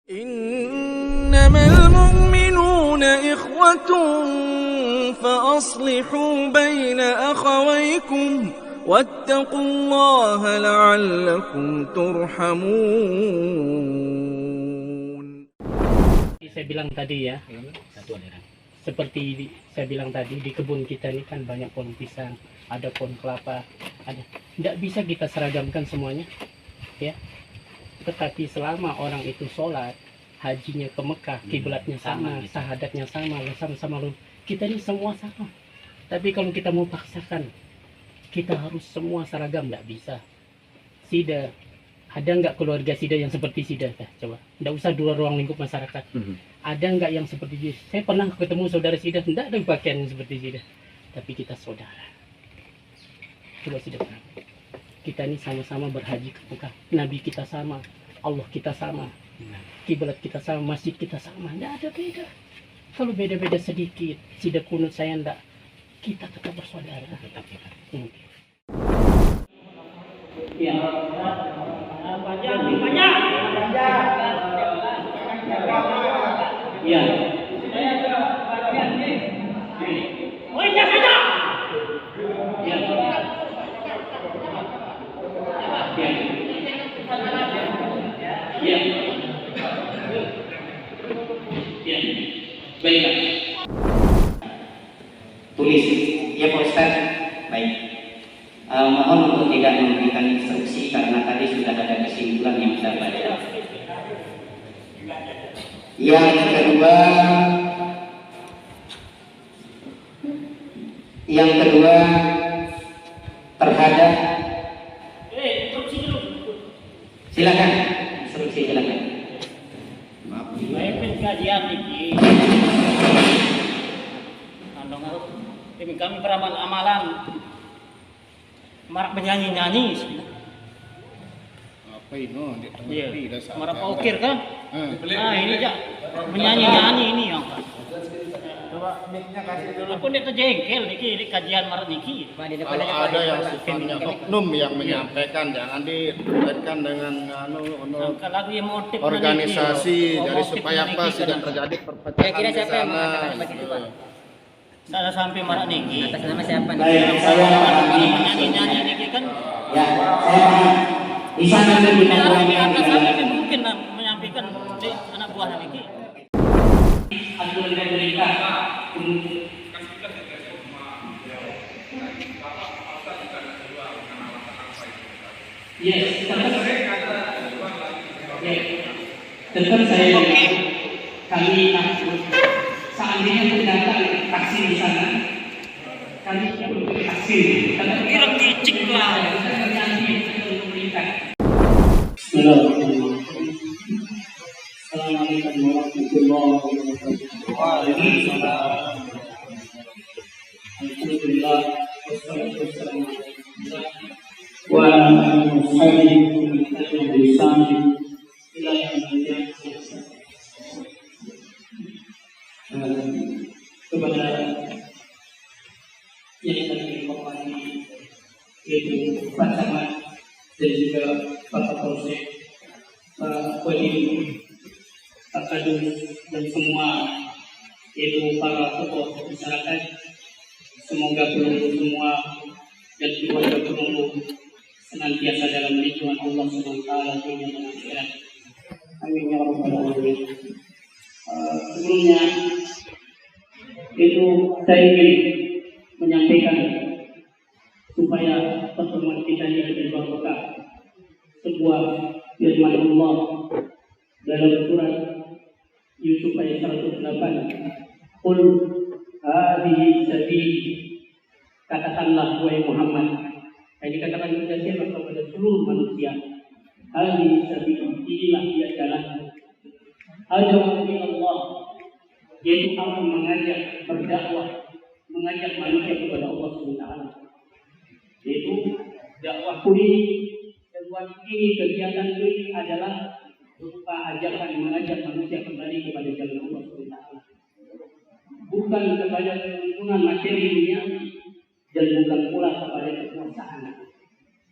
إنما المؤمنون إخوة فأصلحوا بين أخويكم واتقوا الله لعلكم ترحمون. Saya bilang tadi ya, seperti saya bilang tadi, di kebun kita ini kan banyak pohon pisang, ada pohon kelapa, ada. Tidak bisa kita seragamkan semuanya, ya. Tetapi selama orang itu sholat, hajinya ke Mekah, kiblatnya sama, syahadatnya sama, kita ini semua sama. Tapi kalau kita mau paksakan, kita harus semua seragam, tidak bisa. Sida, ada nggak keluarga Sida yang seperti Sida? Coba, tidak usah dua ruang lingkup masyarakat. Ada nggak yang seperti Sida? Saya pernah ketemu saudara Sida, tidak ada pakaian seperti Sida. Tapi kita saudara. Coba Sida pernah. Kita ini sama-sama berhaji ke Mekah. Nabi kita sama, Allah kita sama, kiblat kita sama, masjid kita sama. Tidak ada beda. Kalau beda-beda sedikit, Sida kunut saya tidak, kita tetap bersaudara. Ya. Banyak. Ya. Oh, ini saja. Ya. Ya. Baik. Tulis, ya Pak Ustaz. Baik. Mohon untuk tidak memberikan instruksi karena tadi sudah ada kesimpulan yang saya baca. Yang kedua terhadap silakan instruksi silakan. Baik kajian ini. Ini kami peramal amalan marak menyanyi-nyanyi. Apa ini? Iya. Marak pokir kan? Nah ini aja menyanyi-nyanyi ini yang. Coba mic-nya kasih dulu. Aku nih kejengkel niki kajian marak niki. Kalau ada yang sifatnya oknum yang menyampaikan, jangan dikaitkan dengan Lagu yang motif organisasi, jadi supaya apa tidak terjadi perpecahan di siapa yang sana. mengatakan begitu, Pak? Saya sampai marak niki. Atas nama siapa nih? Baik, saya Menyanyi-nyanyi niki kan. ya, saya paham. Di sana di Atas sampai mungkin menyampaikan di anak buah niki. aturan dan perintah. Yes, tetap saya kami seandainya terdapat vaksin di sana, kami perlu vaksin. Kira kicik lah. Assalamualaikum warahmatullahi wabarakatuh. Waalaikumsalam. Alhamdulillah, wassalatu wassalamu ala Rasulillah wa ala alihi wa sahbihi ila yaumil kepada yang kami hormati yaitu Pak Camat dan juga Pak Kapolsek, Pak Kodim, Pak Kadus dan semua yaitu para tokoh masyarakat. Semoga peluru semua dan keluarga peluru senantiasa dalam lindungan Allah SWT dunia dan akhirat. Amin ya rabbal alamin. Sebelumnya itu saya ingin menyampaikan supaya pertemuan kita ini lebih barokah. Sebuah firman Allah dalam surat Yusuf ayat 108. Qul hadhihi sabili, katakanlah wahai Muhammad. Ini katakan kepada siapa? Kepada seluruh manusia. Hadhihi sabili, inilah dia jalan. Ad'u ila Allah, yaitu aku mengajak berdakwah, mengajak manusia kepada Allah SWT. Yaitu dakwahku ini, kegiatan ini adalah berupa ajakan mengajak manusia kembali kepada jalan Allah SWT. Bukan kepada keuntungan materi dunia dan bukan pula kepada kekuasaan.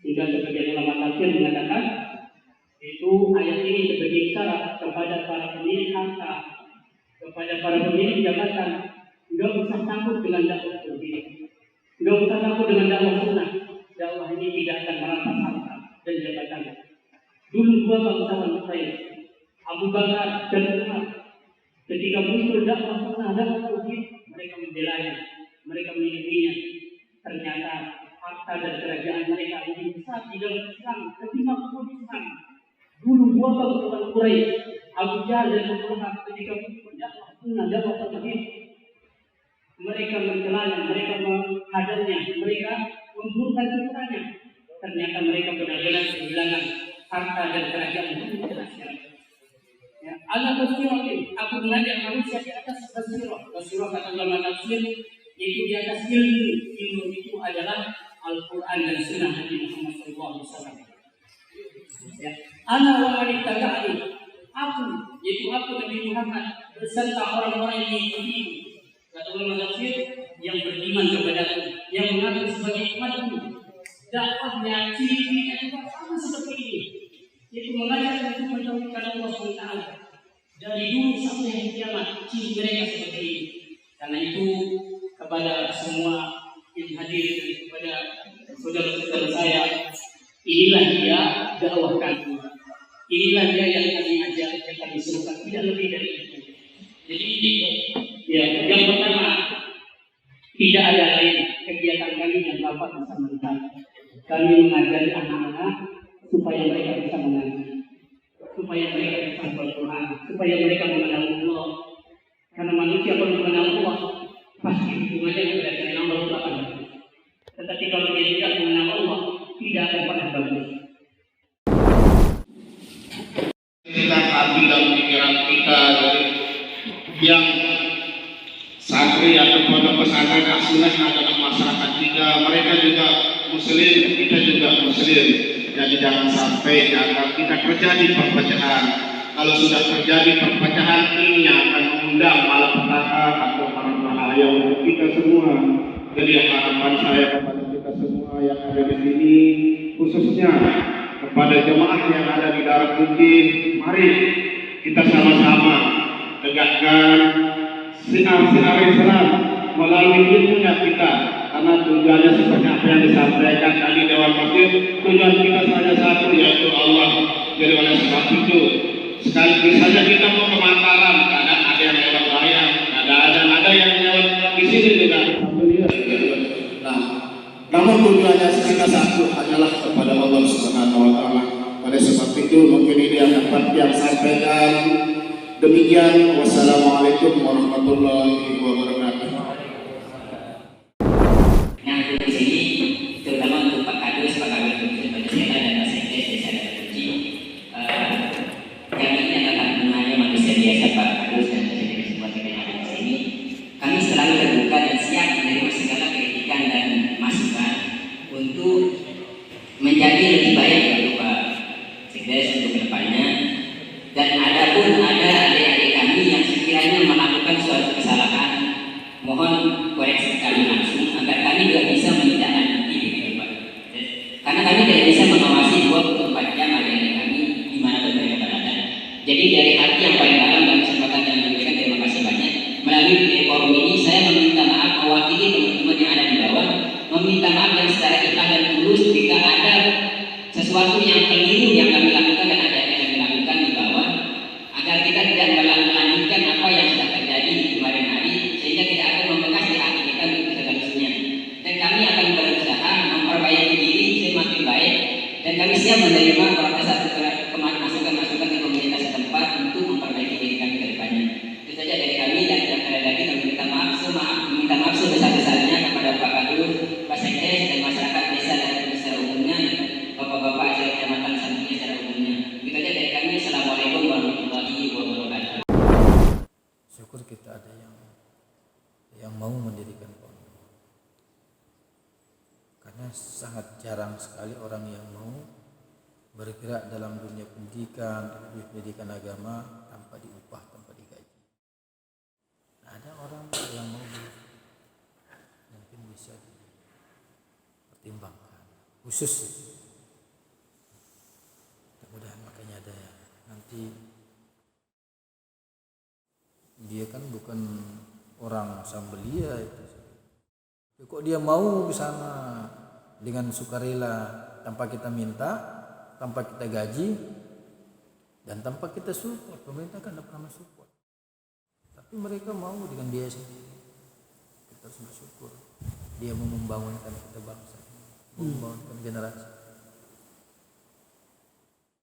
Sehingga sebagian ulama tafsir mengatakan itu ayat ini sebagai isyarat kepada kepada para pemilik harta, kepada para pemilik jabatan, enggak usah takut dengan dakwah tauhid. Enggak usah takut dengan dakwah sunnah. Dakwah ini tidak akan merampas harta dan jabatan. Dulu dua bangsawan Quraisy, Abu Bakar dan Umar, ketika muncul dakwah sunnah, dakwah tauhid, mereka membelanya, mereka melindunginya. Ternyata harta dan kerajaan mereka lebih besar di dalam Islam ketimbang Islam. Dulu dua bangsawan Quraisy, Abu Jahal dan Abu Lahab, ketika muncul dakwah sunnah, dakwah tauhid, mereka mencelanya, mereka menghadangnya, mereka membunuhkan cucurannya. Ternyata mereka benar-benar kehilangan harta dan kerajaan dunia sekarang. Ya, ala basiratin, aku mengajak manusia di atas basirah. Basirah kata ulama tafsir yaitu di atas ilmu. Ilmu itu adalah Al-Quran dan Sunnah Nabi Muhammad SAW. Ya, ana wa manittaqani, aku yaitu aku Nabi Muhammad beserta orang-orang yang mengikuti. Kata ulama tafsir yang beriman kepadaku, yang mengaku sebagai umatku. Dakwahnya, ciri-cirinya juga sama seperti ini, yaitu mengajak untuk mentauhidkan Allah SWT. Dari dulu sampai hari kiamat, ciri mereka seperti ini. Karena itu kepada semua yang hadir dan kepada saudara-saudara saya, inilah dia dakwahkan. Inilah dia yang kami ajak, yang kami serukan, tidak lebih dari itu. Jadi ya, yang pertama, tidak ada lain kegiatan kami yang dapat bersama kita. Kami mengajari anak-anak supaya mereka bisa mengaji, supaya mereka bisa Al-Quran, supaya mereka mengenal Allah. Karena manusia kalau mengenal Allah pasti hubungannya dengan yang nomor 8. Tetapi kalau dia tidak mengenal Allah, tidak akan pernah bagus. Kita hati dan pikiran kita yang santri atau pondok pesantren aslinya adalah masyarakat kita, mereka juga muslim, kita juga muslim. Jadi jangan sampai kita terjadi perpecahan. Kalau sudah terjadi perpecahan, ini akan mengundang malapetaka atau bahaya untuk kita semua. Jadi harapan saya kepada kita semua yang ada di sini, khususnya kepada jemaah yang ada di daerah Kunci, mari kita sama-sama tegakkan sinar-sinar Islam melalui ilmunya kita, karena tujuannya seperti apa yang disampaikan tadi Dewan Masjid, tujuan kita saja satu, yaitu Allah. Jadi oleh sebab itu sekali saja kita mau ke Mataram, kadang ada yang lewat layang, ada yang lewat di sini juga. Nah, namun tujuannya kita satu, hanyalah kepada Allah Subhanahu Wa Taala. Oleh sebab itu mungkin ini yang dapat yang sampaikan. Demikian, wassalamualaikum warahmatullahi wabarakatuh. Nah, di sini terutama untuk Pak Kadus, Pak Kabir Pancasila dan Pak Sekdes Desa dan Kunci, yang ini adalah hanya manusia biasa Pak Kadus dan semua kita yang ada di sini. Kami selalu terbuka dan siap menerima segala kritikan dan masukan untuk menjadi lebih baik untuk Pak Sekdes untuk kedepannya. Dan adapun ada adik-adik kami yang sekiranya melakukan suatu kesalahan, mohon koreksi kami langsung agar kami juga bisa menindaklanjuti begitu Pak. Karena kami tidak bisa mengawasi 24 jam adik-adik kami dimanapun mereka berada. Jadi dari hati yang paling dalam dan kesempatan yang diberikan, terima kasih banyak. Melalui forum ini saya meminta maaf mewakili teman-teman yang ada di bawah, meminta maaf yang secara ikhlas dan tulus jika ada sesuatu yang keliru yang kami lakukan dan ada yang kami lakukan di bawah, agar kita tidak melanjutkan apa yang sudah terjadi di kemarin hari, sehingga tidak akan membekas di hati kita untuk seterusnya. Dan kami akan berusaha memperbaiki diri semakin baik, dan kami siap menerima protes atau masukan-masukan dari pemerintah setempat untuk memperbaiki diri kami ke depannya. Itu saja dari kami, dan tidak ada lagi kami minta maaf sebesar-besarnya kepada Pak Kadus, Pak Sekdes, dan masyarakat desa dan secara umumnya, Bapak-bapak hasil kecamatan semuanya secara umumnya. Itu saja dari kami. Assalamualaikum warahmatullahi wabarakatuh. Syukur kita ada yang mau mendirikan pondok, karena sangat jarang sekali orang yang mau bergerak dalam dunia pendidikan agama tanpa diupah, tanpa digaji. Nah, ada orang yang mau, mungkin bisa dipertimbangkan khusus. Mudah-mudahan makanya ada nanti dia kan bukan orang sambelia itu. Kok dia mau ke sana dengan sukarela tanpa kita minta, tanpa kita gaji, dan tanpa kita support. Pemerintah kan tidak pernah support, tapi mereka mau dengan biaya sendiri. Kita harus bersyukur dia mau membangunkan kita bangsa, membangunkan generasi.